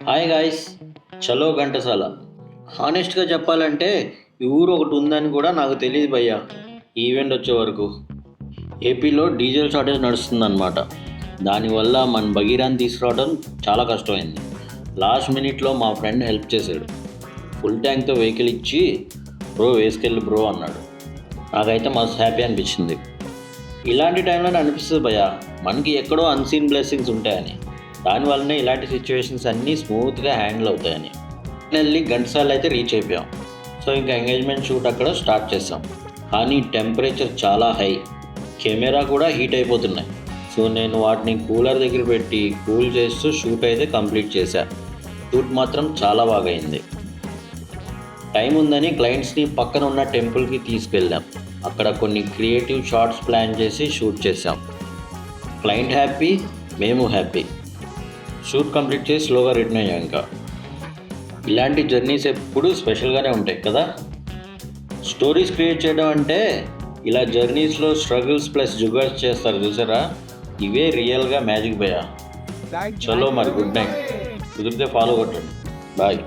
Hi guys, చలో ఘంటసాల. హానెస్ట్గా చెప్పాలంటే ఈ ఊరు ఒకటి ఉందని కూడా నాకు తెలియదు భయ్యా. ఈవెంట్ వచ్చే వరకు ఏపీలో డీజిల్ షార్టేజ్ నడుస్తుందన్నమాట. దానివల్ల మన బగీరాని తీసుకురావడం చాలా కష్టమైంది. లాస్ట్ మినిట్లో మా ఫ్రెండ్ హెల్ప్ చేశాడు. ఫుల్ ట్యాంక్తో వెహికల్ ఇచ్చి బ్రో వేసుకెళ్ళి బ్రో అన్నాడు. నాకైతే మస్తు హ్యాపీ అనిపించింది. ఇలాంటి టైంలోనే అనిపిస్తుంది భయ్యా, మనకి ఎక్కడో అన్సీన్ బ్లెస్సింగ్స్ ఉంటాయని. దానివల్లనే ఇలాంటి సిచ్యువేషన్స్ అన్నీ స్మూత్గా హ్యాండిల్ అవుతాయని. ఫైనల్లీ ఘంటసాల అయితే రీచ్ అయిపోయాం. సో ఇంకా ఎంగేజ్మెంట్ షూట్ అక్కడ స్టార్ట్ చేసాం. కానీ టెంపరేచర్ చాలా హై, కెమెరా కూడా హీట్ అయిపోతున్నాయి. సో నేను వాటిని కూలర్ దగ్గర పెట్టి కూల్ చేస్తూ షూట్ అయితే కంప్లీట్ చేశా. షూట్ మాత్రం చాలా బాగా అయింది. టైం ఉందని క్లయింట్స్ని పక్కన ఉన్న టెంపుల్కి తీసుకెళ్ళాం. అక్కడ కొన్ని క్రియేటివ్ షార్ట్స్ ప్లాన్ చేసి షూట్ చేసాం. క్లయింట్ హ్యాపీ, మేము హ్యాపీ. షూట్ కంప్లీట్ చేసి స్లోగా రిటర్న్ అయ్యాం. ఇంకా ఇలాంటి జర్నీస్ ఎప్పుడు స్పెషల్గానే ఉంటాయి కదా. స్టోరీస్ క్రియేట్ చేయడం అంటే ఇలా జర్నీస్లో స్ట్రగుల్స్ ప్లస్ జుగార్స్ చేస్తారు చూసారా, ఇవే రియల్గా మ్యాజిక్ భయ్యా. చలో మరి, గుడ్ నైట్. కుదిరితే ఫాలో కొట్టండి. బాయ్.